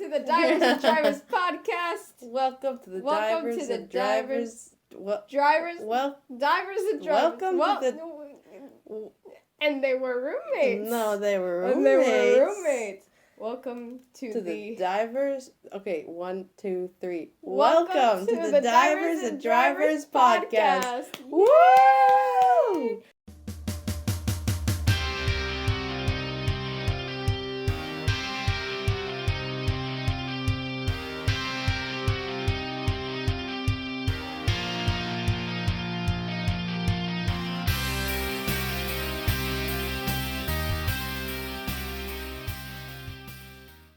to the Divers and Drivers podcast. Welcome to the Divers and Drivers. Drivers. Well, Divers and Drivers. welcome to the. And they were roommates. No, they were roommates. And they were roommates. Welcome to the Divers. Okay, 1, 2, 3. Welcome to the Divers and Drivers podcast. Woo!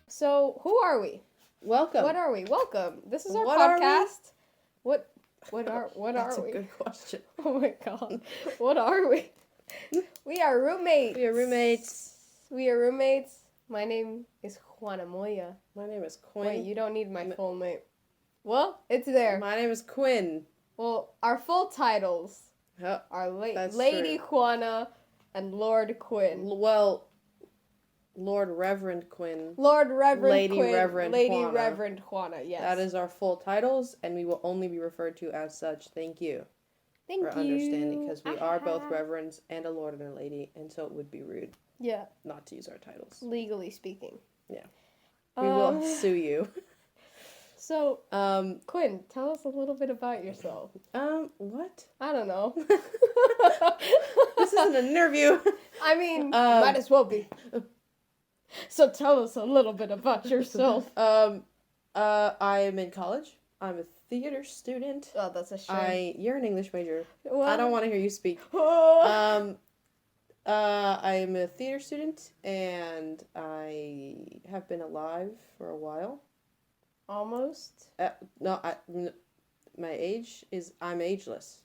So, who are we? Welcome. What are we? Welcome. This is our What are we? podcast. What are That's we? a good question. Oh my god. What are we? We are roommates. We are roommates. We are roommates. My name is Juana Moya. My name is Quinn. Wait, you don't need my full name. Well, it's there. My name is Quinn. Well, our full titles Oh, are that's Lady true. Juana and Lord Quinn. Well, Lord Reverend Quinn. Lord Reverend Lady Quinn. Reverend Lady Juana. Reverend Juana, yes. That is our full titles, and we will only be referred to as such. Thank you Thank for you. understanding, because we are both reverends and a lord and a lady, and so it would be rude Yeah, not to use our titles. legally speaking. Yeah. We will sue you. So, Quinn, tell us a little bit about yourself. What? I don't know. This isn't an interview. I mean, might as well be. So tell us a little bit about yourself. I am in college. I'm a theater student. Oh, that's a shame. You're an English major. Well, I don't want to hear you speak. Oh. I am a theater student, and I have been alive for a while. Almost. My age is, I'm ageless.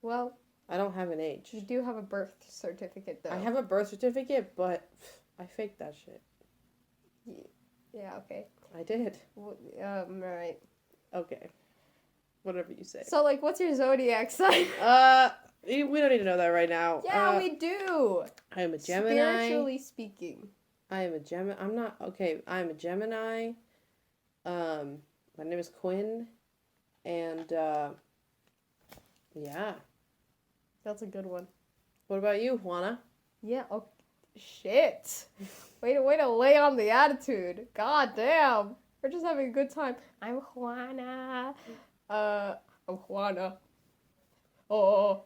Well, I don't have an age. you do have a birth certificate, though. I have a birth certificate, but I faked that shit. Yeah, okay. I did. Right. Okay. Whatever you say. So, like, what's your zodiac sign? We don't need to know that right now. Yeah, we do. I am a Gemini. Spiritually speaking. I am a Gemini. I am a Gemini. My name is Quinn. And, yeah. That's a good one. What about you, Juana? Yeah, oh, shit. Way to lay on the attitude. God damn. We're just having a good time. I'm Juana. I'm Juana. Oh,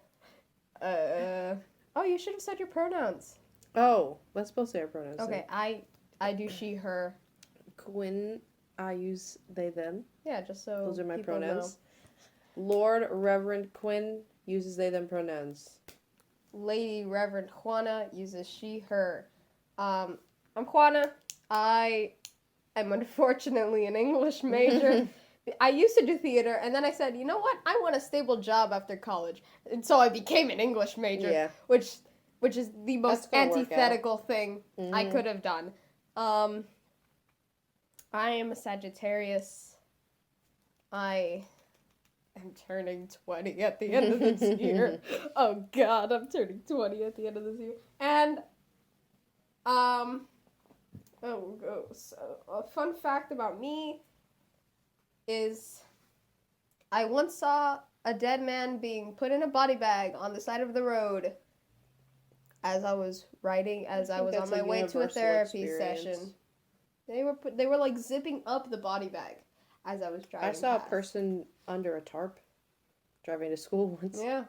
you should have said your pronouns. Oh, let's both say our pronouns. Okay, I do she, her. Quinn, I use they, them. Yeah, just so Those are my people pronouns. Lord Reverend Quinn uses they, them pronouns. know. Lady Reverend Juana uses she, her. I'm Juana. I am unfortunately an English major. I used to do theater, and then I said, you know what? I want a stable job after college. And so I became an English major, Yeah. which is the most That's gonna work antithetical thing I Mhm. could have done. I am a Sagittarius. I am turning 20 at the end of this year. Oh God, I'm turning 20 at the end of this year. And, so a fun fact about me is I once saw a dead man being put in a body bag on the side of the road as I was on my way to a therapy session. They were like zipping up the body bag as I was driving. I saw past. a person under a tarp driving to school once. Yeah.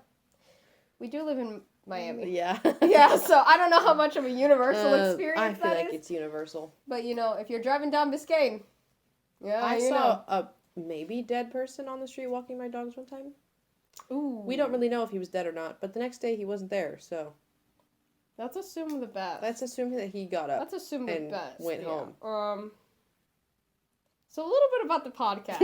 We do live in Miami. Yeah. Yeah, so I don't know how much of a universal experience I feel that like is. it's universal. But, if you're driving down Biscayne, yeah, I saw a maybe dead person on the street walking my dogs one time. Ooh. We don't really know if he was dead or not, but the next day he wasn't there, so Let's assume the best. let's assume that he got up. Let's assume the and best. went home. So a little bit about the podcast.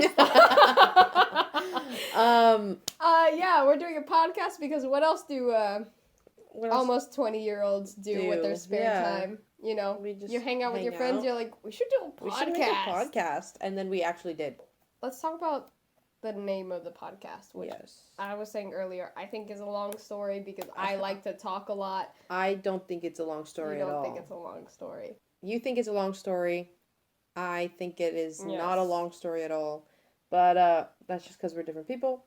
Yeah, we're doing a podcast because what else do What else? almost 20-year-olds do with their spare time? We just You hang out with your friends, you're like, we should do a podcast. We should make a podcast, and then we actually did. Let's talk about the name of the podcast, which Yes. I was saying earlier, I think is a long story because I like to talk a lot. I don't think it's a long story You at all. don't think it's a long story. You think it's a long story. I think it is Yes. not a long story at all. But that's just because we're different people.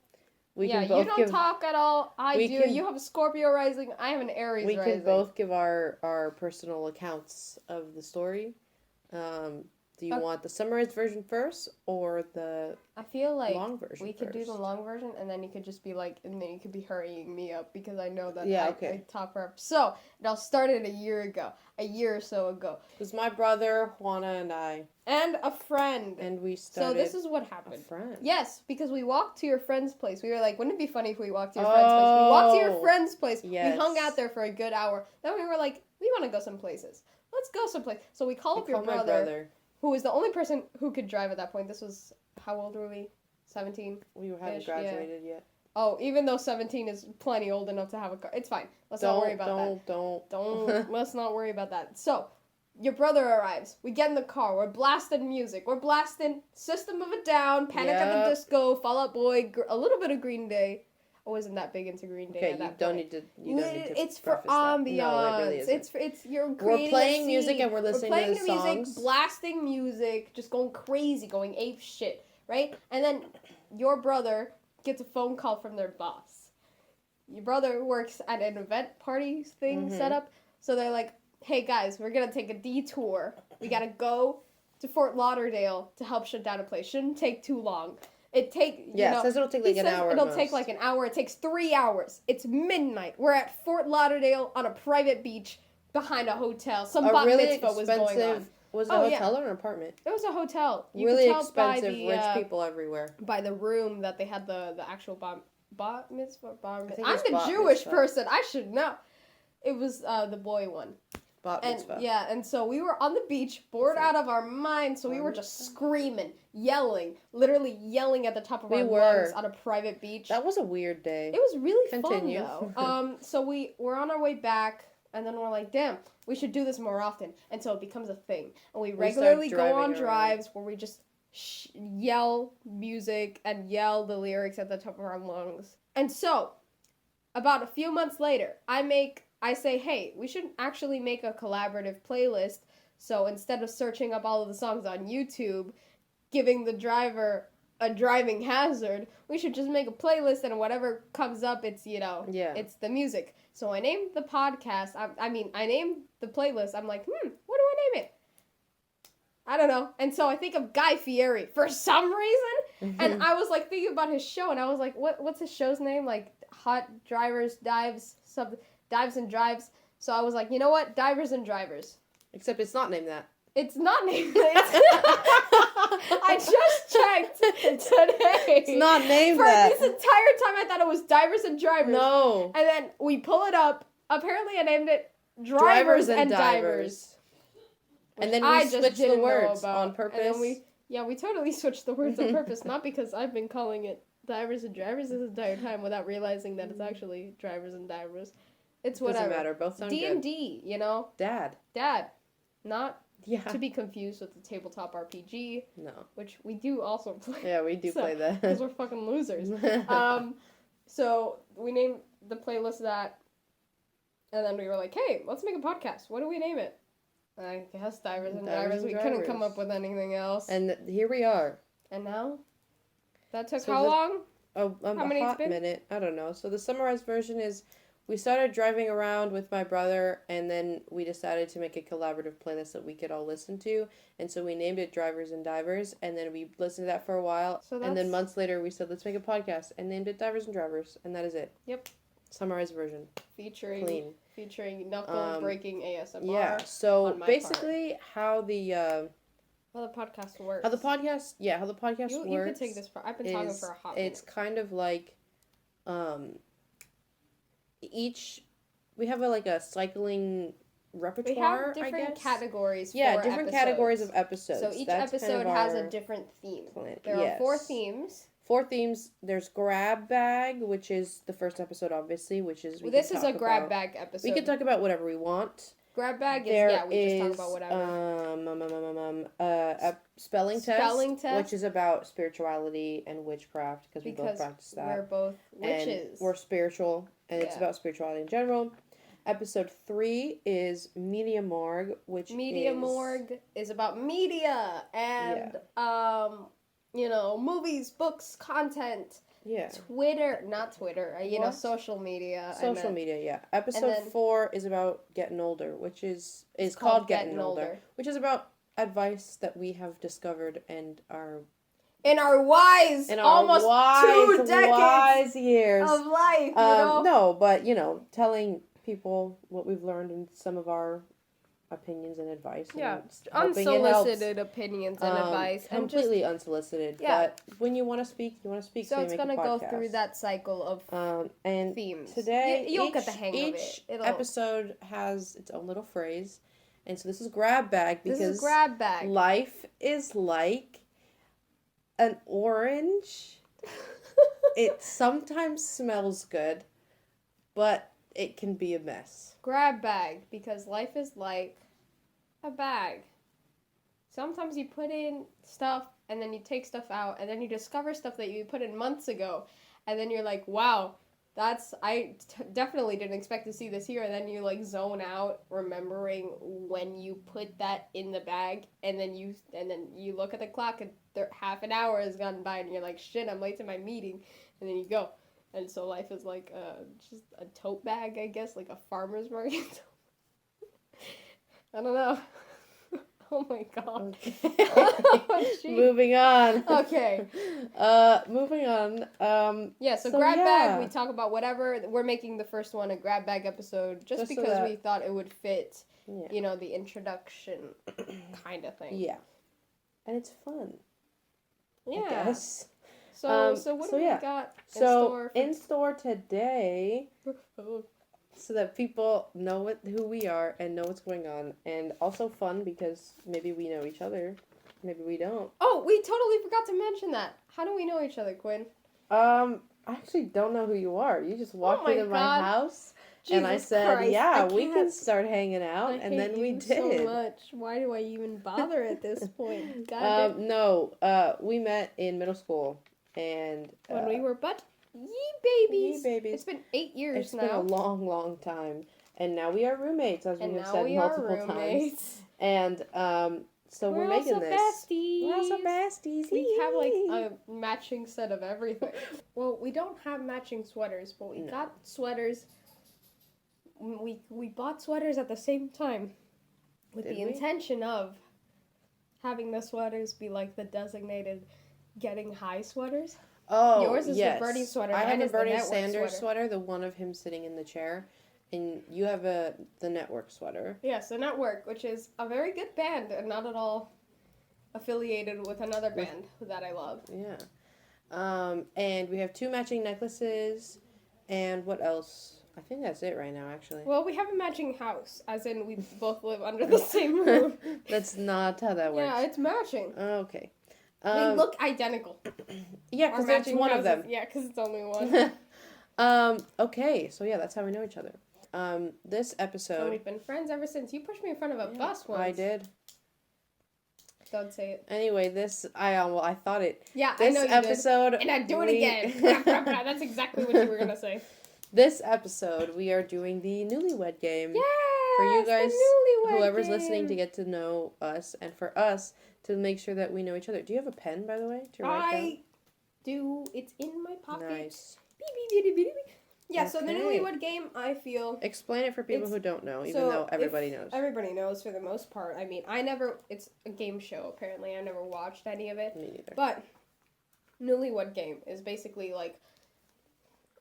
We yeah, can both you don't give, talk at all. I we do. can- You have a Scorpio rising. I have an Aries we rising. can both give our personal accounts of the story. Do you want the summarized version first or the I feel like long version we could do the first? long version, and then you could just be like, and then you could be hurrying me up because I know that Okay. I talk forever. So it all started a year or so ago. It was my brother, Juana, and I. And a friend. And we started So this is what a happened. friend. Yes, because we walked to your friend's place. We were like, wouldn't it be funny if we walked to your friend's place? We walked to your friend's place. Yes. We hung out there for a good hour. Then we were like, we want to go some places. Let's go someplace. So we call up your my brother. who was the only person who could drive at that point. This was, how old were we? 17? We hadn't graduated yet. Oh, even though 17 is plenty old enough to have a car. It's fine. Let's not worry about that. Don't. Let's not worry about that. So, your brother arrives. We get in the car. We're blasting music. We're blasting System of a Down, Panic at the Disco, Fall Out Boy, a little bit of Green Day. I wasn't that big into Green Day at that point. You don't need to It's for preface that. ambiance. No, it really isn't. It's you're creating We're playing a music scene. and we're listening playing to the music, songs. blasting music, just going crazy, going ape shit, right? And then your brother gets a phone call from their boss. Your brother works at an event party thing set up, so they're like, "Hey guys, we're gonna take a detour. We gotta go to Fort Lauderdale to help shut down a place. Shouldn't take too long." It says it'll take like an hour. It'll take like an hour. It takes 3 hours. It's midnight. We're at Fort Lauderdale on a private beach behind a hotel. Some bat mitzvah was going on. Was it a hotel or an apartment? It was a hotel. You really could tell expensive, by the, rich people everywhere. By the room that they had the actual bat mitzvah. I'm it's the bat Jewish mitzvah. person. I should know. It was the boy one. Bat mitzvah. And so we were on the beach, bored out of our minds, so we were just screaming, yelling, literally yelling at the top of our lungs on a private beach. That was a weird day. It was really Continue. fun, though. So we're on our way back, and then we're like, damn, we should do this more often. And so it becomes a thing. And we regularly go on drives where we just yell music and yell the lyrics at the top of our lungs. And so, about a few months later, I say, hey, we should actually make a collaborative playlist. So instead of searching up all of the songs on YouTube, giving the driver a driving hazard, we should just make a playlist, and whatever comes up, it's, it's the music. So I named the podcast, I named the playlist. I'm like, what do I name it? I don't know. And so I think of Guy Fieri for some reason. And I was like thinking about his show, and I was like, what's his show's name? Like Hot Drivers, Dives and Drives. So I was like, you know what? Divers and Drivers. Except it's not named that. It's not named that. I just checked today. It's not named For that. this entire time, I thought it was Divers and Drivers. No. And then we pull it up. Apparently, I named it Drivers and Divers. And then we switched the words on purpose. And then we totally switched the words on purpose. Not because I've been calling it Divers and Drivers this entire time without realizing that it's actually Drivers and Divers. It's whatever. Doesn't matter. Both sound good. D&D, you know? Dad. Not to be confused with the tabletop RPG. No. Which we do also play. Yeah, we do play that. Because we're fucking losers. So we named the playlist that. And then we were like, hey, let's make a podcast. What do we name it? I guess Divers and Drivers. We couldn't come up with anything else. And here we are. And now? That took how long? A hot minute. I don't know. So the summarized version is we started driving around with my brother, and then we decided to make a collaborative playlist that we could all listen to. And so we named it Drivers and Divers, and then we listened to that for a while. And then months later, we said, let's make a podcast, and named it Divers and Drivers, and that is it. Yep. Summarized version. Featuring knuckle-breaking ASMR. Yeah, so basically how the podcast works. How the podcast works. You could take this part. I've been talking for a hot minute. It's kind of like, we have a cycling repertoire. We have different categories. Different categories of episodes. So each episode has a different theme. There are 4 themes. 4 themes. There's Grabbag, which is the first episode, obviously, which is this is a Grabbag episode. We can talk about whatever we want. Grabbag is we just talk about whatever. Spelling test, which is about spirituality and witchcraft because we both practice that. We're both witches. And we're spiritual, and it's about spirituality in general. Episode 3 is Media Morgue, which Media is... Morgue is about media and, movies, books, content. Yeah. Not Twitter, social media. Social media, yeah. Episode 4 is about getting older, which is called Getting Older, which is about advice that we have discovered and are... In our almost 2 decades years of life, No, but, telling people what we've learned and some of our opinions and advice. Yeah, and unsolicited opinions and advice. Completely unsolicited. Yeah. But when you want to speak, you want to speak. So it's going to go through that cycle of and themes. Today, you'll get the hang of it. Each episode has its own little phrase. And so this is Grabbag because Grabbag. Life is like an orange. It sometimes smells good, but it can be a mess. Grabbag, because life is like a bag. Sometimes you put in stuff, and then you take stuff out, and then you discover stuff that you put in months ago, and then you're like, wow, definitely didn't expect to see this here, and then you zone out remembering when you put that in the bag, and then you look at the clock, and half an hour has gone by, and you're like, shit, I'm late to my meeting, and then you go. And so life is like just a tote bag, I guess, like a farmer's market. I don't know. Oh my god. Okay. Oh, moving on. Okay. Moving on. So Grabbag, we talk about whatever. We're making the first one a Grabbag episode just because we thought it would fit, the introduction kind of thing. Yeah. And it's fun. Yeah. I guess. So what do we got in store today, so that people know who we are and know what's going on, and also fun because maybe we know each other, maybe we don't. Oh, we totally forgot to mention that. How do we know each other, Quinn? I actually don't know who you are. You just walked into my house, and I said, Christ, we can start hanging out, and then we did. So much. Why do I even bother at this point? We met in middle school. And when we were yee babies. It's been 8 years now. It's been a long, long time. And now we are roommates, as we have said multiple times. And so we're making this. We're also besties. We have a matching set of everything. Well, we don't have matching sweaters, but we got sweaters. We bought sweaters at the same time with the intention of having the sweaters be like the designated getting high sweaters. Oh, yours is the Bernie sweater. I have a Bernie Sanders sweater, the one of him sitting in the chair, and you have the Network sweater. Yes, the Network, which is a very good band and not at all affiliated with another band that I love. Yeah. And we have 2 matching necklaces, and what else? I think that's it right now, actually. Well, we have a matching house, as in we both live under the same roof. That's not how that works. Yeah, it's matching. Okay. They look identical. Yeah, because that's one of them. Yeah, because it's only one. Okay, so yeah, that's how we know each other. This episode... And we've been friends ever since. You pushed me in front of a bus once. I did. Don't say it. Anyway, I thought it... Yeah, this I know you episode, did. And I'd do it again. That's exactly what you were going to say. This episode, we are doing the Newlywed Game. Yes, for you guys, whoever's game. listening, to get to know us, and for us to make sure that we know each other. Do you have a pen, by the way, to write down? I do. It's in my pocket. Nice. Yeah, okay. So the Newlywed Game, I feel... Explain it for people who don't know, even though everybody knows. Everybody knows for the most part. I mean, it's a game show, apparently. I never watched any of it. Me neither. But Newlywed Game is basically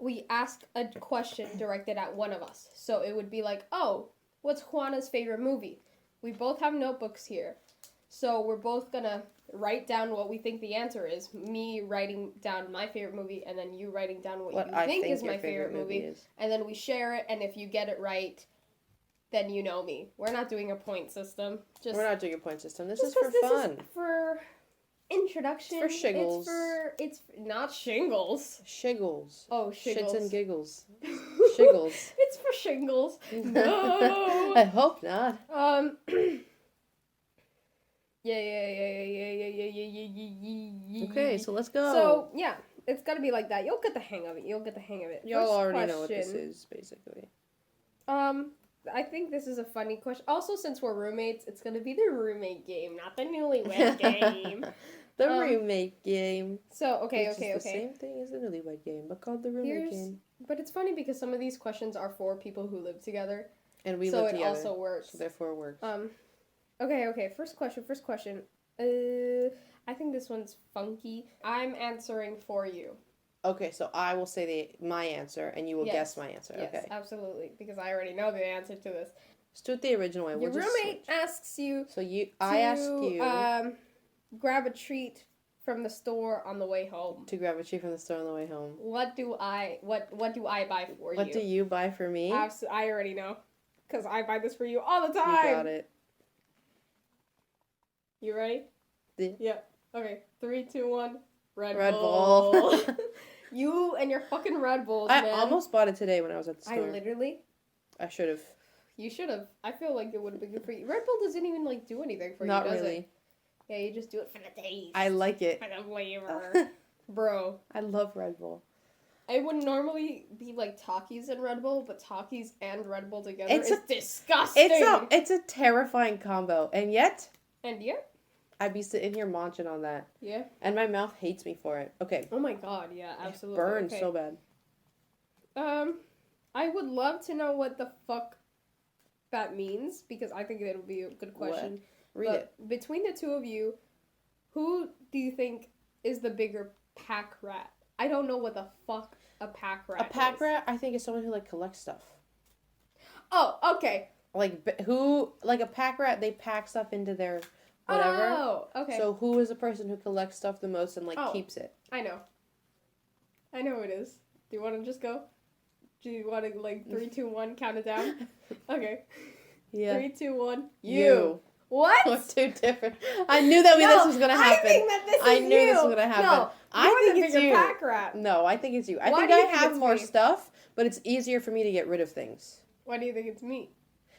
we ask a question directed at one of us. So it would be like, oh, what's Juana's favorite movie? We both have notebooks here. So we're both going to write down what we think the answer is. Me writing down my favorite movie, and then you writing down what you think is my favorite movie. And then we share it, and if you get it right, then you know me. We're not doing a point system. We're not doing a point system. This is for fun. This is for introduction. It's for shiggles. It's not shingles. Shiggles. Oh, shiggles. Shits and giggles. Shiggles. It's for shingles. No. I hope not. Yeah. Okay, so let's go. So, yeah, it's gotta be like that. You'll get the hang of it. Y'all already know what this is, basically. I think this is a funny question. Also, since we're roommates, it's gonna be the roommate game, not the newlywed game. The roommate game. So, Which is the same thing as the newlywed game, but called the roommate game. But it's funny because some of these questions are for people who live together. And we live together. So it also works. So therefore it works. Okay. First question. I think this one's funky. I'm answering for you. Okay, so I will say my answer, and you will guess my answer. Yes, okay. Absolutely, because I already know the answer to this. Let's do it the original way. Your roommate asks you. So I ask you. Grab a treat from the store on the way home. To grab a treat from the store on the way home. What do I buy for you? What do you buy for me? I already know, because I buy this for you all the time. You got it. You ready? Yeah. Okay. 3, 2, 1. Red Bull. You and your fucking Red Bulls, man. I almost bought it today when I was at the store. I should have. You should have. I feel like it would have been good for you. Red Bull doesn't even do anything for Not you, does really. it? Yeah, you just do it for the taste. I like it. For the flavor. Bro. I love Red Bull. I would normally be Takis and Red Bull, but Takis and Red Bull together is disgusting. It's a terrifying combo, and yet. I'd be sitting here munching on that. Yeah. And my mouth hates me for it. Okay. Oh my god, yeah, absolutely. It burns so bad. I would love to know what the fuck that means, because I think it'll be a good question. Read it. Between the two of you, who do you think is the bigger pack rat? I don't know what the fuck a pack rat is. A pack rat, I think, is someone who collects stuff. Oh, okay. A pack rat, they pack stuff into their whatever. Oh, okay. So who is the person who collects stuff the most and keeps it? I know who it is. Do you want to just go? Do you want to 3, 2, 1 count it down? Okay. Yeah. 3, 2, 1. You. What? We're too different. I knew that this was gonna happen. I think that this is I knew this was gonna happen. No, I think it's you. Pack rat. No, I think it's you. I Why think do you I think have it's more me? stuff, but it's easier for me to get rid of things. Why do you think it's me?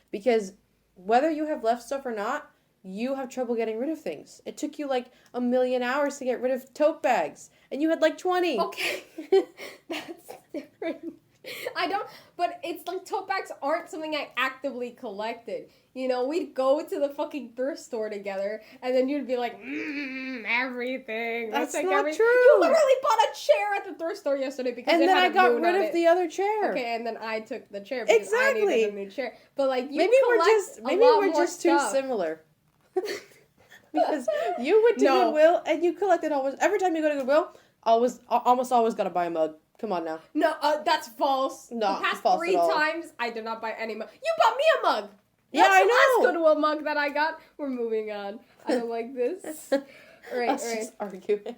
Because whether you have left stuff or not, you have trouble getting rid of things. It took you 1,000,000 hours to get rid of tote bags, and you had 20. Okay. That's different. But it's tote bags aren't something I actively collected. We'd go to the fucking thrift store together, and then you'd be like, everything. That's not everything. true. You literally bought a chair at the thrift store yesterday because and it then had I a got moon rid on of it. the other chair. Okay, and then I took the chair because I needed a new chair. But maybe we're just too similar. Because you went to Goodwill and you collected almost every time you go to Goodwill. Almost always gotta buy a mug. Come on now. No, that's false. No, the past false 3 at all. times, I did not buy any mug. You bought me a mug. Yeah, That's I the know. last Goodwill mug that I got. We're moving on. I don't like this. Right. Just arguing.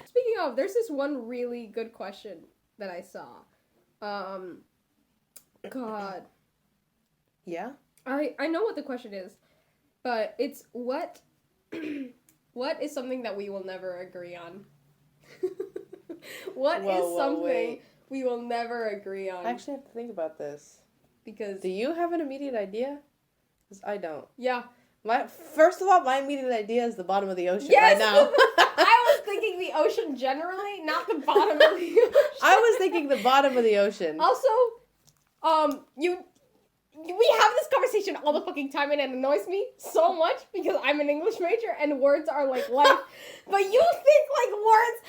Speaking of, there's this one really good question that I saw. God. Yeah? I know what the question is, but it's what is something that we will never agree on? What is something we will never agree on? I actually have to think about this. Because do you have an immediate idea? Because I don't. Yeah. First of all, my immediate idea is the bottom of the ocean right now. I was thinking the ocean generally, not the bottom of the ocean. I was thinking the bottom of the ocean. Also, we have this conversation all the fucking time, and it annoys me so much because I'm an English major and words are life. But you think words,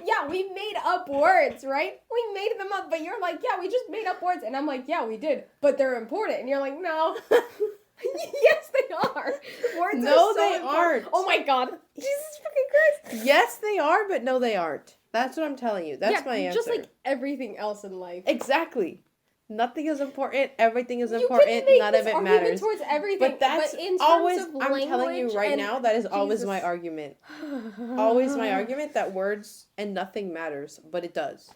yeah, we made up words, right? We made them up, but you're like, yeah, we just made up words. And I'm like, yeah, we did, but they're important. And you're like, no. Yes, they are. Words are so they important. aren't. Oh my god. Jesus fucking Christ. Yes, they are, but no, they aren't. That's what I'm telling you. That's my answer. Just like everything else in life. Exactly. Nothing is important. Everything is important. None of it matters. Towards everything, but that's in terms always. of I'm telling you right now. That is always my argument. Always my argument that words and nothing matters, but it does.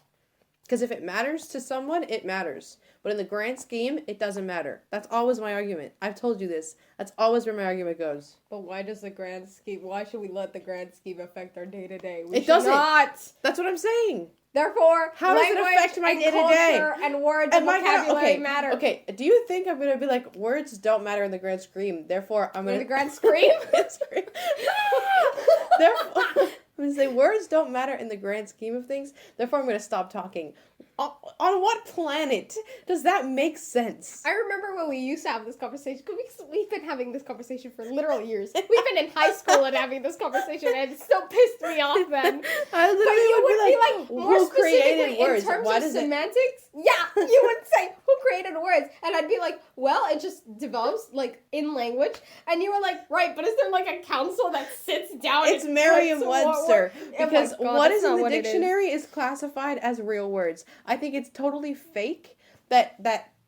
Because if it matters to someone, it matters. But in the grand scheme, it doesn't matter. That's always my argument. I've told you this. That's always where my argument goes. But why does the grand scheme? Why should we let the grand scheme affect our day to day? It doesn't. That's what I'm saying. Therefore, how does it affect my day to day? And words and vocabulary matter. Okay, do you think I'm gonna be like, words don't matter in the grand scheme? Therefore, I'm gonna in the grand scheme. Therefore, I'm gonna say words don't matter in the grand scheme of things. Therefore, I'm gonna stop talking. On what planet does that make sense? I remember when we used to have this conversation, because we've been having this conversation for literal years. We've been in high school and having this conversation, and it still pissed me off then. I literally But you would be like, more who created specifically words? in terms Why of does it? semantics. Yeah, you would say, who created words? And I'd be like, well, it just develops, like, in language. And you were like, right, but is there, like, a council that sits down It's and Merriam-Webster. Because oh my God, what that's is in not the what it dictionary is classified as real words. I think it's totally fake that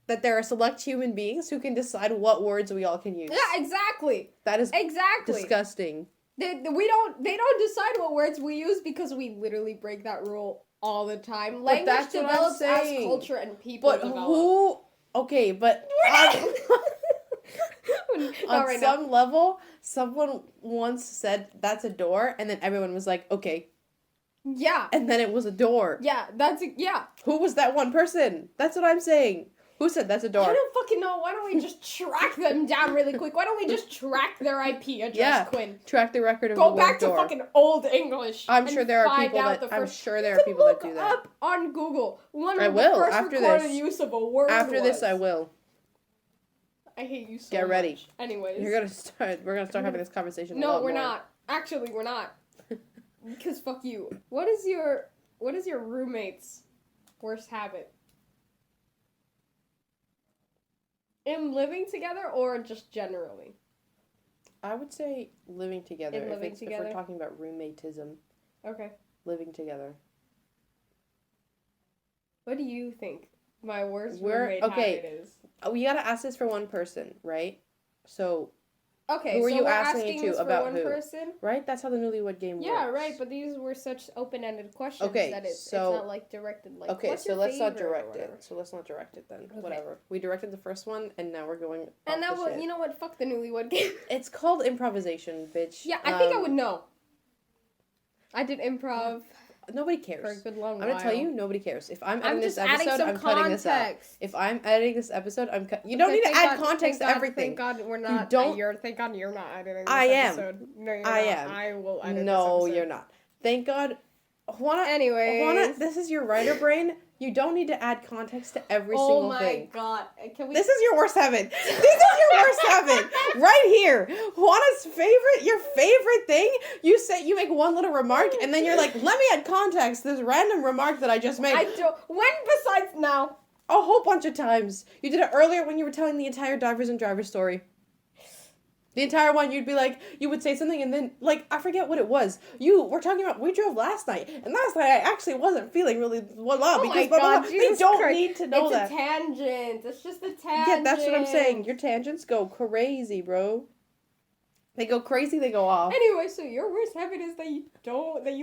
there are select human beings who can decide what words we all can use. Yeah, exactly. That is exactly disgusting. They don't decide what words we use because we literally break that rule all the time. Language that's what I'm develops as saying. culture and people But develop. who? Okay, but on some level, someone once said that's a door, and then everyone was like, okay. Yeah. And then it was a door. Yeah, yeah. Who was that one person? That's what I'm saying. Who said that's a door? I don't fucking know. Why don't we just track them down really quick? Why don't we just track their IP address, Quinn? Track the record of Go the back to door. fucking Old English. I'm sure there are people that do that. Look up on Google. I will, the first after recorded this. use of a word After was. this, I will. I hate you so Get ready. much. Anyways. We're gonna start having this conversation. No, a lot we're more. not. Actually, we're not. Because fuck you. What is your roommate's worst habit? In living together or just generally? I would say living together. If we're talking about roommatism. Okay. Living together. What do you think my worst roommate habit is? We gotta ask this for one person, right? So. Okay, who are so you we're asking this to about for one who? person? Right? That's how the Newlywed Game works. Yeah, right, but these were such open-ended questions that it's not like directed like okay, what's so your let's not favorite direct or it. whatever. So let's not direct it then. Okay. Whatever. We directed the first one and now we're going And now shit. you know what? Fuck the Newlywed Game. It's called improvisation, bitch. Yeah, I think I would know. I did improv nobody cares. for a good long while. I'm gonna tell you, nobody cares. If I'm editing this just adding episode, some I'm cutting this out. context. If I'm editing this episode, you don't need to add context to everything. Thank God we're not. Thank God you're not editing this episode. No, you're not. am. I will edit this No, episode. you're not. Thank God. Anyways. Juana, this is your writer brain. You don't need to add context to every single thing. Oh my God. Can we... This is your worst habit. This is your worst habit. Right here. Your favorite thing, you make one little remark and then you're like, let me add context to this random remark that I just made. I don't. When besides now? A whole bunch of times. You did it earlier when you were telling the entire Divers and Drivers story. The entire one, you'd be like, you would say something and then, like, I forget what it was. We drove last night, and last night I actually wasn't feeling really well because blah, blah, blah. They don't need to know that. It's a tangent. It's just a tangent. Yeah, that's what I'm saying. Your tangents go crazy, bro. They go crazy, they go off. Anyway, so your worst habit is that you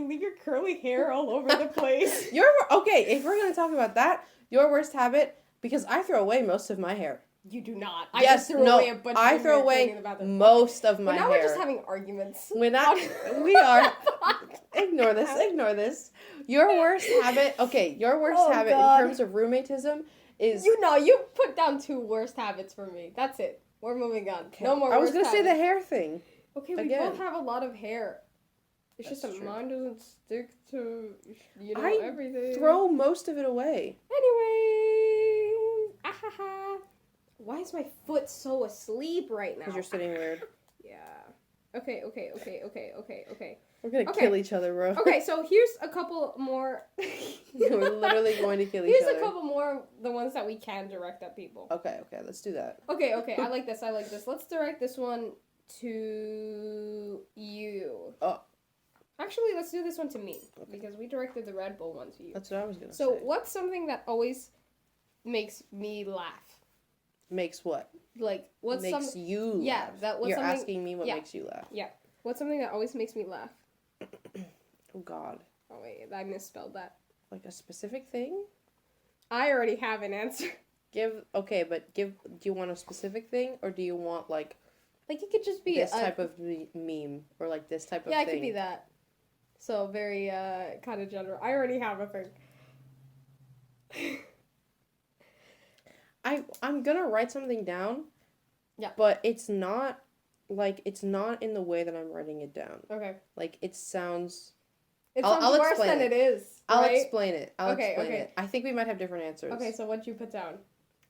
leave your curly hair all over the place. Okay, if we're going to talk about that, your worst habit, because I throw away most of my hair. You do not. I just threw away a bunch of I throw away most of my hair. Now we're just having arguments. We are. Ignore this. Your worst habit, habit in terms of roommatism is... You put down 2 worst habits for me. That's it. We're moving on. Okay. No more I was going to say the hair thing. Okay, we both have a lot of hair. It's just that mine doesn't stick to, everything. I throw most of it away. Anyway. Why is my foot so asleep right now? Because you're sitting weird. Yeah. Okay. We're going to kill each other, bro. Okay, so here's a couple more. We're literally going to kill each other. Here's a couple more of the ones that we can direct at people. Okay, let's do that. Okay, I like this. Let's direct this one to you. Oh. Actually, let's do this one to me. Because we directed the Red Bull one to you. That's what I was going to say. So, what's something that always makes me laugh? Makes what? Like, what's makes you laugh? Yeah, You're asking me what makes you laugh. Yeah. What's something that always makes me laugh? Oh, God. Oh, wait, I misspelled that. Like a specific thing? I already have an answer. Do you want a specific thing, or do you want, like it could just be this type of meme, or, like, this type of thing? Yeah, it could be that. So, very, kind of general. I already have a thing. I'm gonna write something down. Yeah. But it's not in the way that I'm writing it down. Okay. Like, it sounds... It sounds worse than it is. I'll right? explain it. I'll explain it. I think we might have different answers. Okay, so what'd you put down?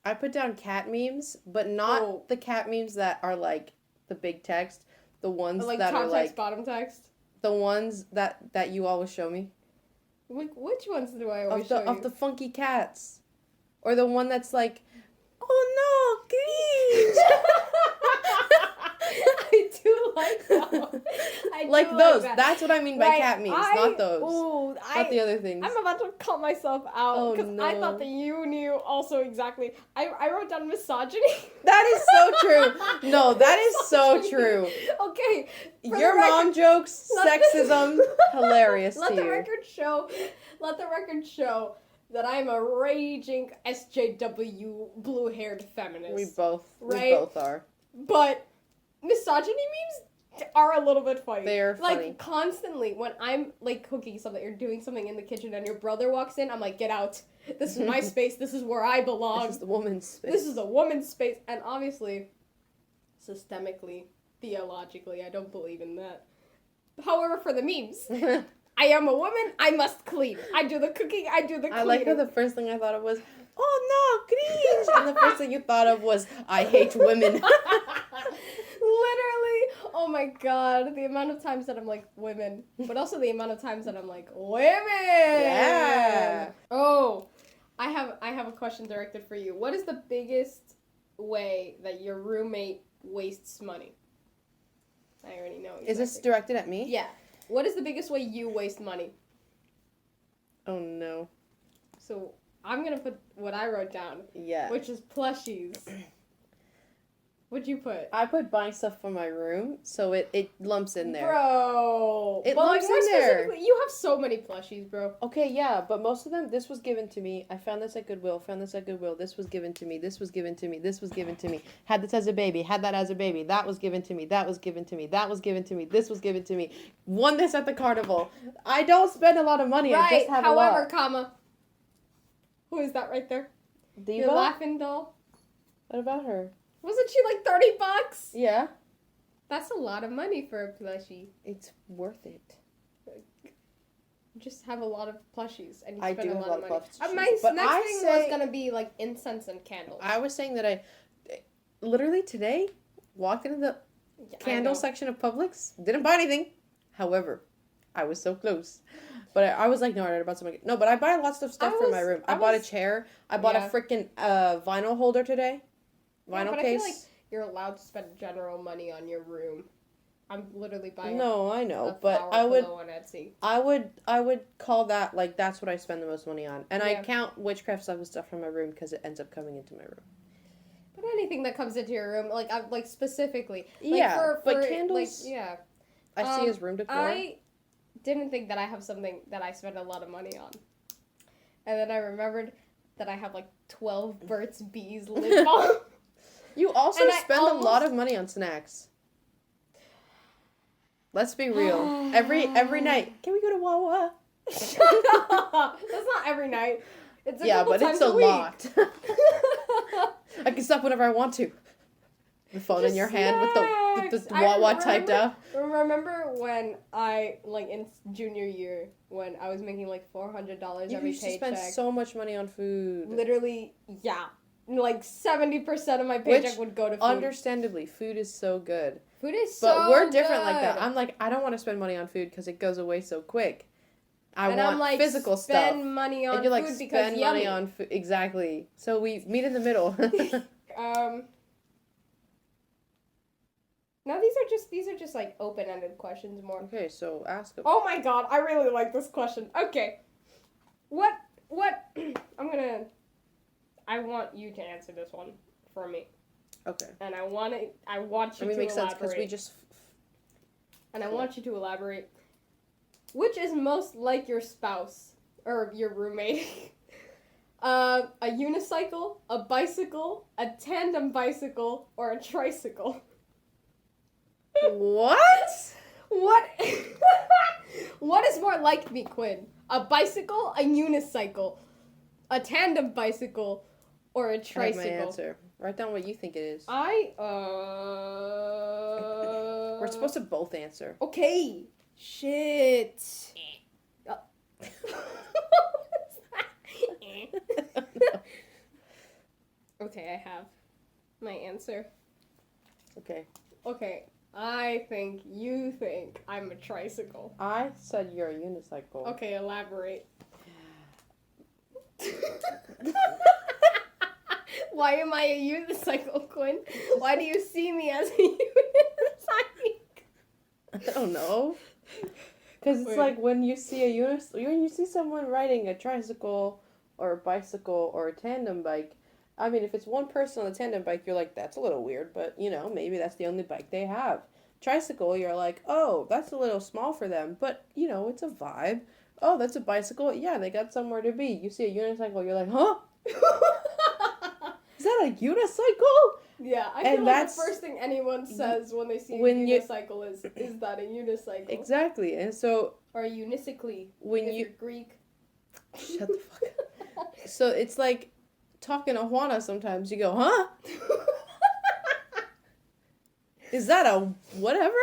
I put down cat memes, but not the cat memes that are like the big text. The ones like that top are text, like bottom text. the ones that you always show me. Which ones do I always show you? Of the funky cats, or the one that's like, oh no, cringe. I do like that. Like those. That's what I mean by cat memes, not those. Ooh, not the other things. I'm about to call myself out because no. I thought that you knew also exactly. I wrote down misogyny. That is so true. No, that is so true. Okay. Your mom jokes, sexism, hilarious to you. Let the record show that I'm a raging SJW blue-haired feminist. We both are. But misogyny memes are a little bit funny. They are funny. Like, constantly, when I'm, like, cooking something or doing something in the kitchen and your brother walks in, I'm like, get out. This is my space. This is where I belong. This is the woman's space. This is a woman's space. And obviously, systemically, theologically, I don't believe in that. However, for the memes, I am a woman. I must clean. I do the cooking. I do the cleaning. I like how the first thing I thought of was, oh no, cringe. And the first thing you thought of was, I hate women. Literally, oh my god, the amount of times that I'm like women, but also the amount of times that I'm like women. Yeah. Oh, I have a question directed for you. What is the biggest way that your roommate wastes money? I already know. Exactly. Is this directed at me? Yeah. What is the biggest way you waste money? Oh no. So I'm gonna put what I wrote down. Yeah. Which is plushies. What'd you put? I put buying stuff for my room, so it lumps in there. Bro. It lumps in there. You have so many plushies, bro. Okay, yeah, but most of them, this was given to me. I found this at Goodwill, This was given to me. This was given to me. This was given to me. Had this as a baby. Had that as a baby. That was given to me. That was given to me. That was given to me. This was given to me. Won this at the carnival. I don't spend a lot of money. Right. I just have However, a lot. comma. Who is that right there? Diva? Your laughing doll? What about her? Wasn't she like $30? Yeah. That's a lot of money for a plushie. It's worth it. You just have a lot of plushies and you I spend do a have lot of money. plushies, My but next I thing say- was going to be like incense and candles. I was saying that I literally today walked into the candle section of Publix, didn't buy anything. However, I was so close. But I was like, no, I bought something. No, but I buy lots of stuff for my room. I bought a chair. I bought a freaking vinyl holder today. Vinyl but case. I feel like you're allowed to spend general money on your room. I'm literally buying No, I know, a but flower I would pillow on Etsy. I would call that like that's what I spend the most money on. And I Yeah. count witchcraft stuff as stuff from my room because it ends up coming into my room. But anything that comes into your room, like specifically. Yeah, for but candles, like, yeah. I see as room decor. I didn't think that I have something that I spend a lot of money on. And then I remembered that I have like 12 Burt's Bees lip balm. You also And I spend a lot of money on snacks. Let's be real. Every night. Can we go to Wawa? That's not every night. It's a couple but times it's a week. lot. I can stop whenever I want to. The phone in your hand with the Wawa typed out. Remember when I, like, in junior year, when I was making, like, $400 every paycheck? You used to spend so much money on food. Literally, yeah. Like, 70% of my paycheck would go to food. Understandably, food is so good. Food is so But we're different good. like that. I'm like, I don't want to spend money on food because it goes away so quick. I and want I'm like, physical stuff. Spend money on and you're like, food because spend yummy. money on food. Exactly. So we meet in the middle. Now these are just like open-ended questions more. Okay, so ask them. Oh my god, I really like this question. Okay. What I want you to answer this one for me. Okay. And I want you to elaborate. Makes sense because we just And I want you to elaborate. Which is most like your spouse or your roommate? A unicycle, a bicycle, a tandem bicycle, or a tricycle? What? What is more like me, Quinn? A bicycle, a unicycle, a tandem bicycle, or a tricycle? I have my answer. Write down what you think it is. We're We're supposed to both answer. Okay. Shit. Why? Okay, I have my answer. Okay. Okay, I think you think I'm a tricycle. I said you're a unicycle. Okay, elaborate. Why am I a unicycle, Quinn? Why do you see me as a unicycle? I don't know. Because it's like when you see when you see someone riding a tricycle or a bicycle or a tandem bike. I mean, if it's one person on a tandem bike, you're like, that's a little weird, but maybe that's the only bike they have. Tricycle, you're like, oh, that's a little small for them, but it's a vibe. Oh, that's a bicycle. Yeah, they got somewhere to be. You see a unicycle, you're like, huh? Is that a unicycle? Yeah, I feel like the first thing anyone says when they see a unicycle is that a unicycle? Exactly, and so... Or a unicycle, you're Greek. Shut the fuck up. So it's like talking to Juana sometimes. You go, huh? Is that a whatever?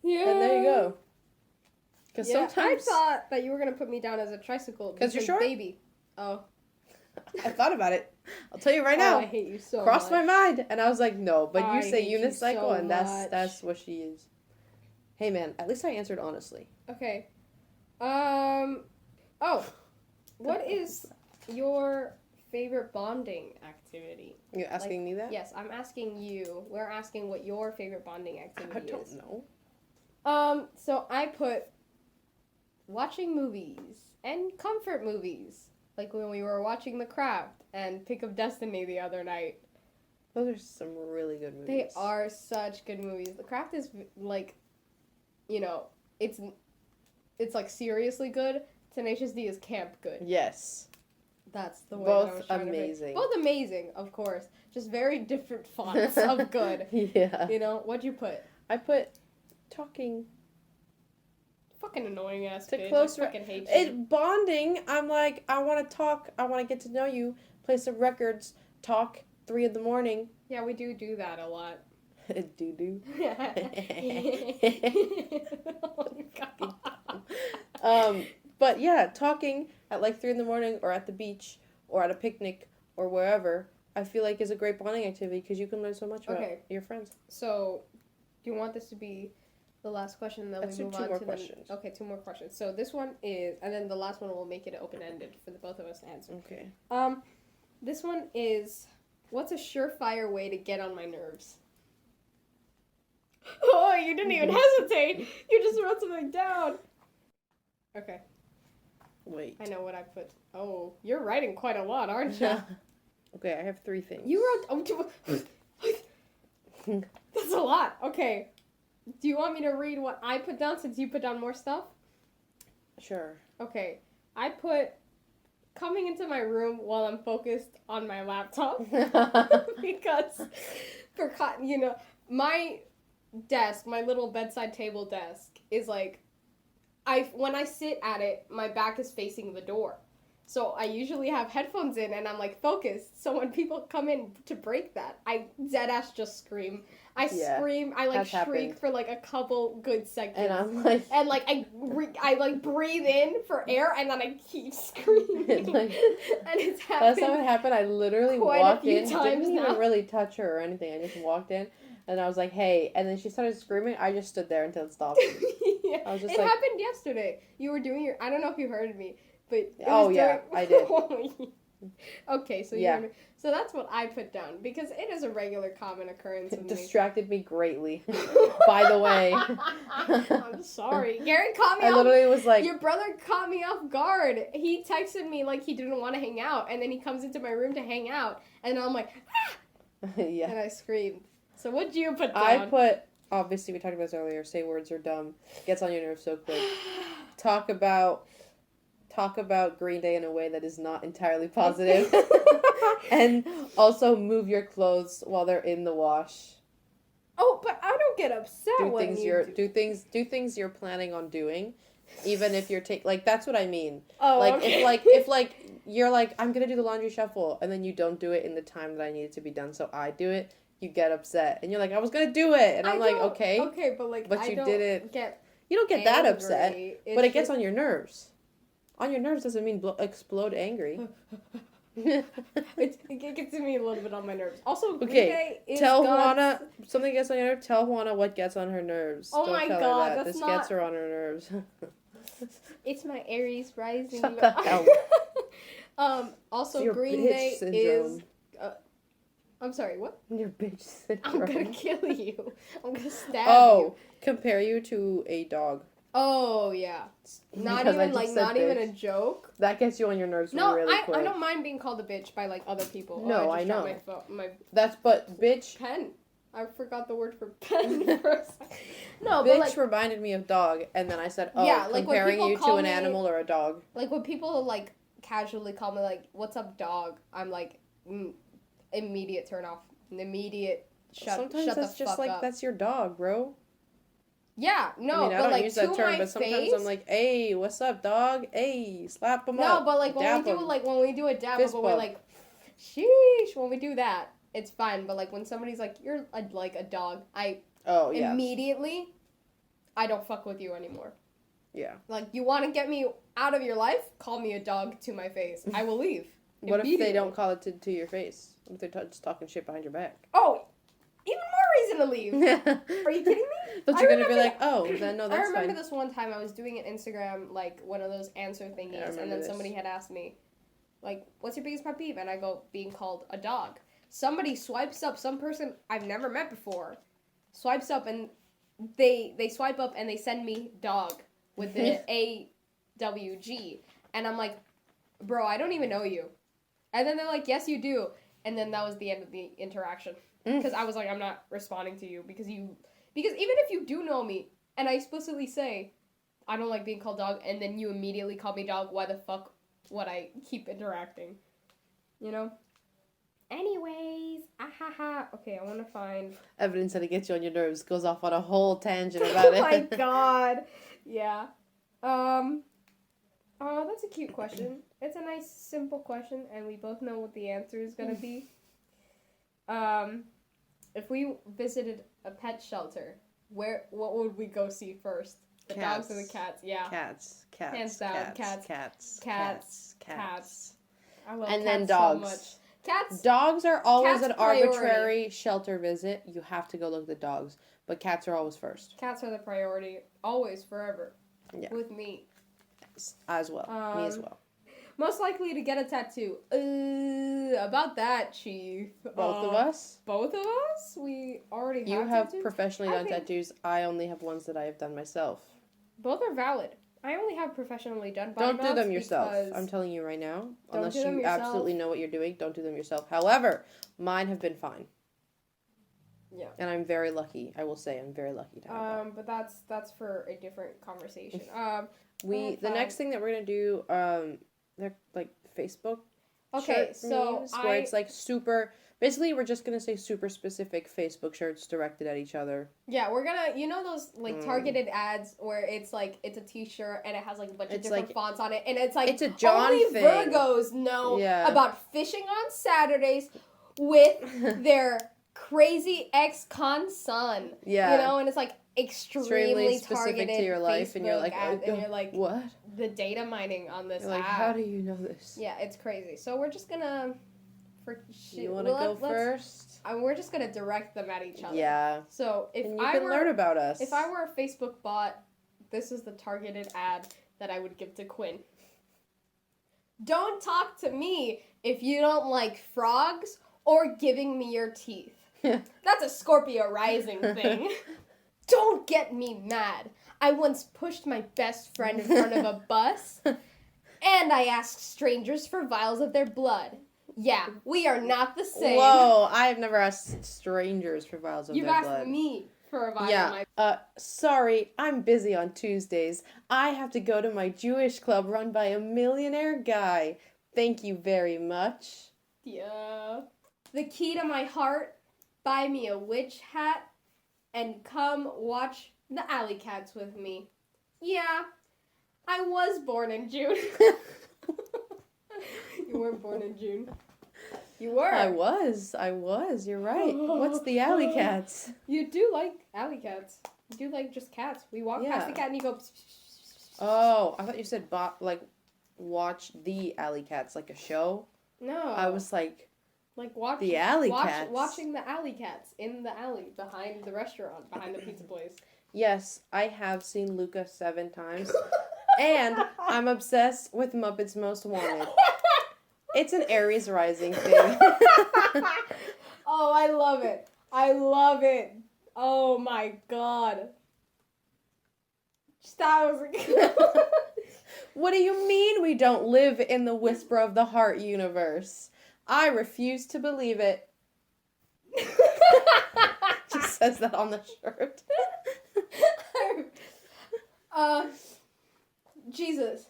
Yeah. And there you go. Because sometimes... I thought that you were going to put me down as a tricycle. Because you're short? Baby. Oh. I thought about it. I'll tell you right now. I hate you so Crossed much. my mind. And I was like, no. But you say unicycle, so and that's what she is. Hey, man. At least I answered honestly. Okay. Oh. What is your favorite bonding activity? You're asking me that? Yes, I'm asking you. We're asking what your favorite bonding activity is. I don't know. So I put watching movies and comfort movies. Like when we were watching The Craft and Pick of Destiny the other night. Those are some really good movies. They are such good movies. The Craft is like, it's like seriously good. Tenacious D is camp good. Yes. That's the way both that I was trying amazing. To make. Both amazing, of course. Just very different fonts of good. Yeah. What'd you put? I put talking. Fucking annoying ass To bitch. close I fucking hate you. Bonding, I'm like, I want to talk. I want to get to know you. Play some records. Talk 3 a.m. Yeah, we do that a lot. Do. Oh, God. But yeah, talking at like 3 a.m. or at the beach or at a picnic or wherever, I feel like is a great bonding activity because you can learn so much about your friends. So, do you want this to be the last question, and then we move on to questions. Okay, 2 more questions. So this one is, and then the last one will make it open-ended for the both of us to answer. Okay. This one is, what's a surefire way to get on my nerves? Oh, you didn't even hesitate. You just wrote something down. Okay. Wait. I know what I put. Oh, you're writing quite a lot, aren't you? Okay, I have 3 things. You wrote... Oh, that's a lot. Okay. Do you want me to read what I put down since you put down more stuff? Sure. Okay. I put coming into my room while I'm focused on my laptop. Because, my desk, my little bedside table desk, is like, when I sit at it, my back is facing the door. So I usually have headphones in and I'm like focused. So when people come in to break that, I dead ass just scream. I scream. I like shriek for like a couple good seconds. And I'm like, and like I like breathe in for air and then I keep screaming. And it's happened. That's how it happened. I literally walked in, didn't even really touch her or anything. I just walked in and I was like, hey, and then she started screaming. I just stood there until it stopped. Yeah. I was just it happened yesterday. You were doing I don't know if you heard me. But I did. Okay, so so that's what I put down because it is a regular common occurrence. It distracted me greatly. By the way, I'm sorry. Garrett caught me. I literally was like, your brother caught me off guard. He texted me like he didn't want to hang out, and then he comes into my room to hang out, and I'm like, ah! Yeah, and I screamed. So what'd you put down? I put. Obviously, we talked about this earlier. Say words are dumb. Gets on your nerves so quick. Talk about Green Day in a way that is not entirely positive. And also move your clothes while they're in the wash. Oh, but I don't get upset when you do things you're planning on doing, even if you're that's what I mean. Oh, like okay. if you're like, I'm gonna do the laundry shuffle and then you don't do it in the time that I need it to be done, so I do it, you get upset. And you're like, I was gonna do it, and I'm like, okay. Okay, but you didn't you don't get angry. that upset. But it gets on your nerves. On your nerves doesn't mean explode angry. It gets me a little bit on my nerves. Also, Green Okay, Day is tell God's... Juana something gets on your nerves. Tell Juana what gets on her nerves. Oh Don't my tell God, her that. that's This not... gets her on her nerves. It's my Aries rising. Shut the hell Also, your Green bitch Day syndrome. is... I'm sorry, what? Your bitch syndrome. I'm gonna kill you. I'm gonna stab you. Compare you to a dog. Oh, yeah. Not Because I even, just like, said not even a bitch. joke. That gets you on your nerves really quick. I don't mind being called a bitch by, like, other people. No, I I know. My But bitch... pen. I forgot the word for pen for a second. No, bitch but, like... reminded me of dog, and then I said, oh, Yeah, like, when comparing people you to call an me- animal or a dog. Like, when people, like, casually call me, like, what's up, dog? I'm like, immediate turn off. An immediate Sometimes shut that's the just fuck like, up. that's your dog, bro. Yeah, no, I mean, I but, don't like, use to that term, my but sometimes face... I'm like, hey, what's up, dog? Hey, slap him up. No, but, like, when dap we do, him. like, when we do a dab, Fist but we're bump. like, sheesh, when we do that, it's fine. But, like, when somebody's like, you're, like, a dog, Oh, yeah. immediately, I don't fuck with you anymore. Yeah. Like, you want to get me out of your life? Call me a dog to my face. I will leave. What if they don't call it to your face? What if they're just talking shit behind your back? Oh, even more reason to leave. Are you kidding me? But you're going to be like, oh, then no, that's I remember fine. this one time I was doing an Instagram, like, one of those answer thingies, and then somebody had asked me, like, what's your biggest pet peeve? And I go, being called a dog. Somebody swipes up, some person I've never met before, swipes up, and they swipe up and they send me dog with the AWG. And I'm like, bro, I don't even know you. And then they're like, yes, you do. And then that was the end of the interaction. Because I was like, I'm not responding to you because even if you do know me and I explicitly say I don't like being called dog and then you immediately call me dog, why the fuck would I keep interacting? You know? Anyways, ahaha. Okay, I want to find... Evidence that it gets you on your nerves goes off on a whole tangent about it. Oh my god. Yeah. Oh, that's a cute question. It's a nice, simple question, and we both know what the answer is gonna be. If we visited a pet shelter, what would we go see first? The Cats. dogs or the cats? Yeah. Cats. Hands down, cats. I love and cats then dogs. so much. Cats. Dogs are always Cats an priority. arbitrary shelter visit. You have to go look at the dogs. But cats are always first. Cats are the priority. Always, forever. Yeah. With me. As well. Me as well. Most likely to get a tattoo. About that, Chief. Both of us? Both of us? We already have You have tattoos? professionally done I think- tattoos. I only have ones that I have done myself. Both are valid. I only have professionally done body Don't do them mounts yourself. because- I'm telling you right now. Don't Unless do them you yourself. absolutely know what you're doing, don't do them yourself. However, mine have been fine. Yeah. And I'm very lucky. I will say I'm very lucky to have But that's for a different conversation. that. The fine. next thing that we're gonna do, they're like Facebook Okay, shirt so memes where it's like super. Basically, we're just gonna say super specific Facebook shirts directed at each other. Yeah, we're gonna, those like targeted ads where it's like it's a T-shirt and it has like a bunch of It's different like- fonts on it, and it's like It's a John only thing. Virgos know Yeah. about fishing on Saturdays with their crazy ex-con son. Yeah. And it's like extremely specific targeted to your life, Facebook and you're like, ad, and you're like, what? the data mining on this You're like, app. how do you know this? Yeah, it's crazy. So we're just gonna. You want to go first? We're just gonna direct them at each other. Yeah. So if And you I can were learn about us. if I were a Facebook bot, this is the targeted ad that I would give to Quinn. Don't talk to me if you don't like frogs or giving me your teeth. That's a Scorpio rising thing. Don't get me mad. I once pushed my best friend in front of a bus, and I asked strangers for vials of their blood. Yeah, we are not the same. Whoa, I have never asked strangers for vials of You've their asked blood. me for a vial Yeah. of my Sorry, I'm busy on Tuesdays. I have to go to my Jewish club run by a millionaire guy. Thank you very much. Yeah. The key to my heart, buy me a witch hat and come watch the Alley Cats with me. Yeah, I was born in June. You weren't born in June. You were. I was. You're right. What's the Alley Cats? You do like Alley Cats. You do like just cats. We walk past Yeah. the cat and you go... Oh, I thought you said watch the Alley Cats, like a show. No. I was like, the alley cats. Watching the alley cats in the alley behind the restaurant, behind the pizza place. Yes, I have seen Luca 7 times. And I'm obsessed with Muppets Most Wanted. It's an Aries rising thing. Oh, I love it. I love it. Oh my god. That was What do you mean we don't live in the Whisper of the Heart universe? I refuse to believe it. She says that on the shirt. Jesus.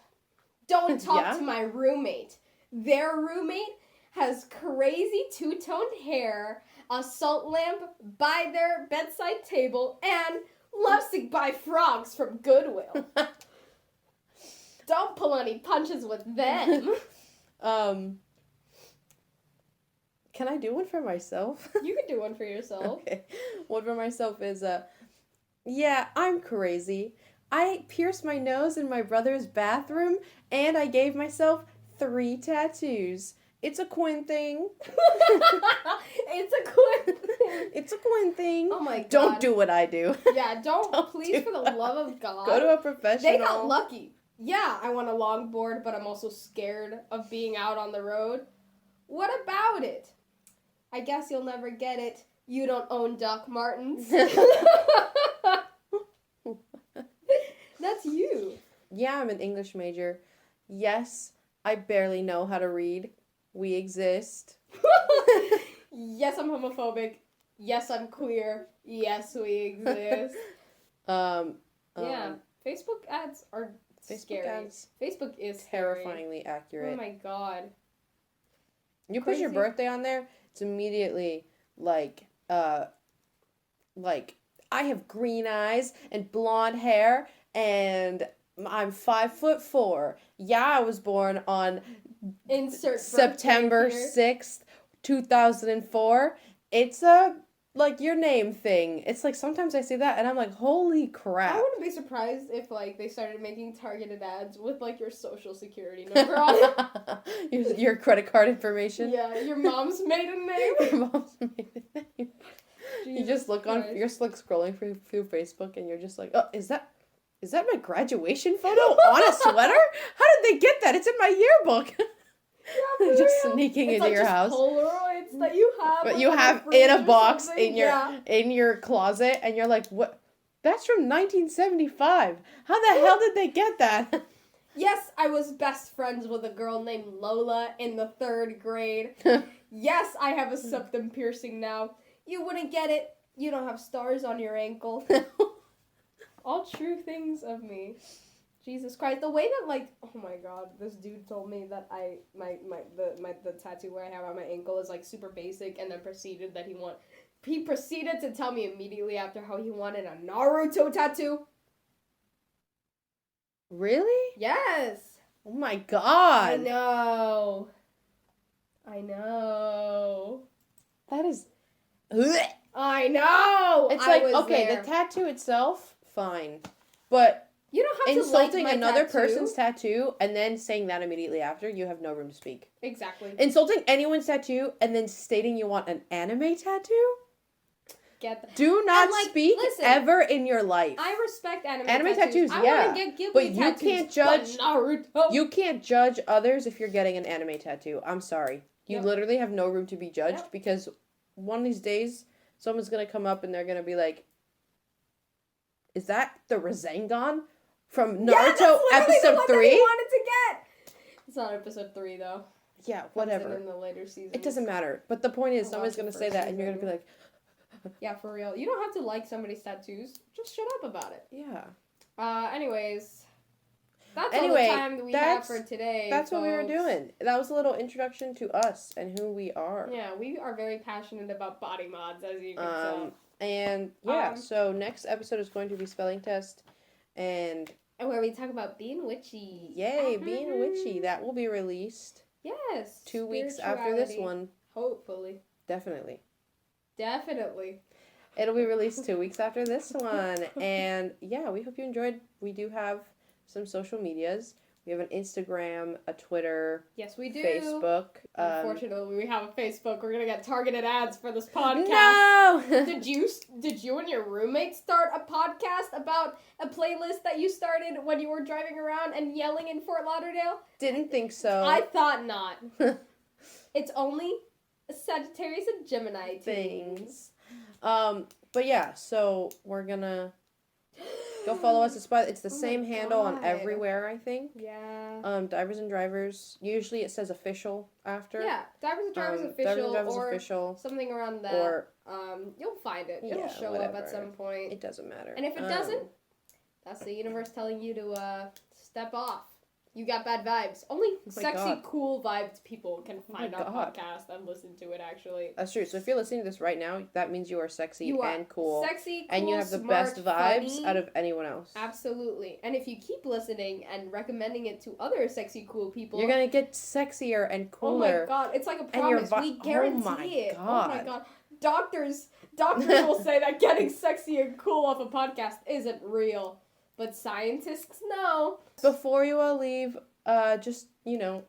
Don't talk to my roommate. Their roommate has crazy two-toned hair, a salt lamp by their bedside table, and loves to buy frogs from Goodwill. Don't pull any punches with them. Can I do one for myself? You can do one for yourself. Okay. One for myself is, yeah, I'm crazy. I pierced my nose in my brother's bathroom, and I gave myself 3 tattoos. It's a Quinn thing. It's a Quinn thing. It's a Quinn thing. Oh my god. Don't do what I do. Yeah, don't please, for the love of God. Go to a professional. They got lucky. Yeah, I want a longboard, but I'm also scared of being out on the road. What about it? I guess you'll never get it. You don't own Doc Martens. That's you. Yeah, I'm an English major. Yes, I barely know how to read. We exist. Yes, I'm homophobic. Yes, I'm queer. Yes, we exist. Yeah, Facebook ads are scary. Facebook is terrifyingly scary. accurate. Oh my god. You put your birthday on there, it's immediately like I have green eyes and blonde hair and I'm 5'4". Yeah, I was born on Insert September 6th, 2004. It's your name thing. It's like sometimes I see that and I'm like, holy crap. I wouldn't be surprised if they started making targeted ads with your social security number on it. your credit card information. Yeah, your mom's maiden name. Your mom's maiden name. Jesus you just look Christ. you're just scrolling through Facebook and you're just like, oh, is that my graduation photo on a sweater? How did they get that? It's in my yearbook. Yeah, Just real. sneaking it's into your house. Polaroids that you have. But you have in a box in your closet, and you're like, what? That's from 1975. How the hell did they get that? Yes, I was best friends with a girl named Lola in the 3rd grade. Yes, I have a septum piercing now. You wouldn't get it. You don't have stars on your ankle. All true things of me. Jesus Christ. The way that oh my god, this dude told me that the tattoo where I have on my ankle is super basic, and then he proceeded to tell me immediately after how he wanted a Naruto tattoo. Really? Yes. Oh my god. I know. That is I know. It's the tattoo itself, fine. But you don't have insulting to like another tattoo. person's tattoo and then saying that immediately after, you have no room to speak. Exactly. Insulting anyone's tattoo and then stating you want an anime tattoo? Get that. Do not speak ever in your life. I respect anime tattoos. I yeah, want to get Ghibli but you tattoos, can't judge. Naruto. You can't judge others if you're getting an anime tattoo. I'm sorry. You literally have no room to be judged because one of these days someone's gonna come up and they're gonna be like, "Is that the Rasengan from Naruto episode 3?" He wanted to get. It's not episode 3 though. Yeah, whatever. In the later seasons. It doesn't matter. But the point is, someone's gonna say that, and you're gonna be like, "Yeah, for real. You don't have to like somebody's tattoos. Just shut up about it." Yeah. Anyways, that's all the time we have for today. That's what we were doing. That was a little introduction to us and who we are. Yeah, we are very passionate about body mods, as you can tell. And so next episode is going to be spelling test, and where we talk about being witchy. Yay, being witchy. That will be released. Yes. 2 weeks after this one. Hopefully. Definitely. It'll be released 2 weeks after this one. And yeah, we hope you enjoyed. We do have some social medias. We have an Instagram, a Twitter, Yes, we do. Facebook. Unfortunately, we have a Facebook. We're gonna get targeted ads for this podcast. No! Did you and your roommate start a podcast about a playlist that you started when you were driving around and yelling in Fort Lauderdale? Didn't think so. I thought not. It's only Sagittarius and Gemini things. But yeah, so we're gonna go follow us. It's the same handle on everywhere, I think. Yeah. Divers and Drivers. Usually it says official after. Yeah, Divers and Drivers official, Divers and Drivers or official. something around that. Or you'll find it. It'll show up at some point. It doesn't matter. And if it doesn't, that's the universe telling you to step off. You got bad vibes. Only sexy, cool vibed people can find our podcast and listen to it, actually. That's true. So if you're listening to this right now, that means you are sexy and cool. Sexy, cool, and you have the smart, best vibes funny. out of anyone else. Absolutely. And if you keep listening and recommending it to other sexy, cool people, you're going to get sexier and cooler. Oh my god. It's like a promise. We guarantee it. God. Oh my god. Doctors will say that getting sexy and cool off a podcast isn't real. But scientists know. Before you all leave, just,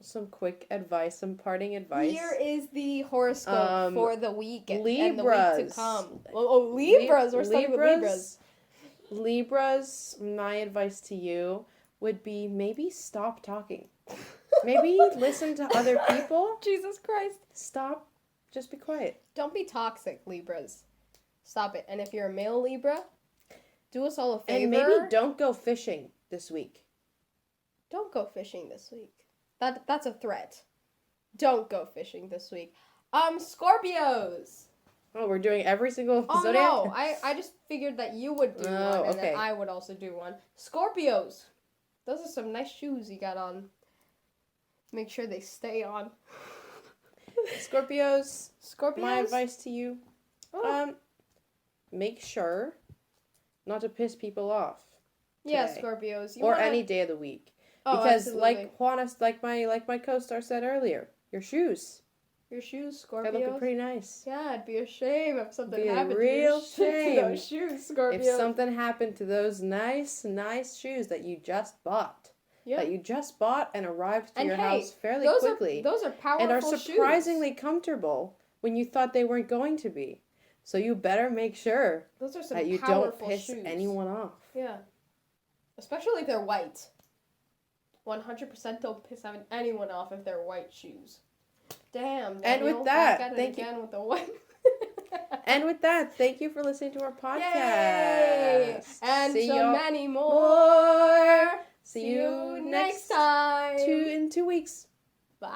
some quick advice, some parting advice. Here is the horoscope for the week and the week to come. Libras. We're starting with Libras. Libras, my advice to you would be maybe stop talking. Maybe listen to other people. Jesus Christ. Stop. Just be quiet. Don't be toxic, Libras. Stop it. And if you're a male Libra, do us all a favor. And maybe don't go fishing this week. Don't go fishing this week. That's a threat. Don't go fishing this week. Scorpios. Oh, we're doing every single zodiac? No, I just figured that you would do one and then I would also do one. Scorpios. Those are some nice shoes you got on. Make sure they stay on. Scorpios. My advice to you. Make sure not to piss people off. Yeah, Scorpios. Any day of the week. Because like Juana, like my co-star said earlier, your shoes. Your shoes, Scorpios. They're looking pretty nice. Yeah, it'd be a shame if something happened to those shoes, Scorpios. If something happened to those nice shoes that you just bought. Yep. That you just bought and arrived to your house fairly quickly. Those are powerful and are surprisingly comfortable when you thought they weren't going to be. So you better make sure that you don't piss anyone off. Yeah. Especially if they're white. 100% don't piss anyone off if they're white shoes. Damn. Daniel, and with that, thank you. With the white. And with that, thank you for listening to our podcast. Yay! And so many more. See you next time. in 2 weeks. Bye.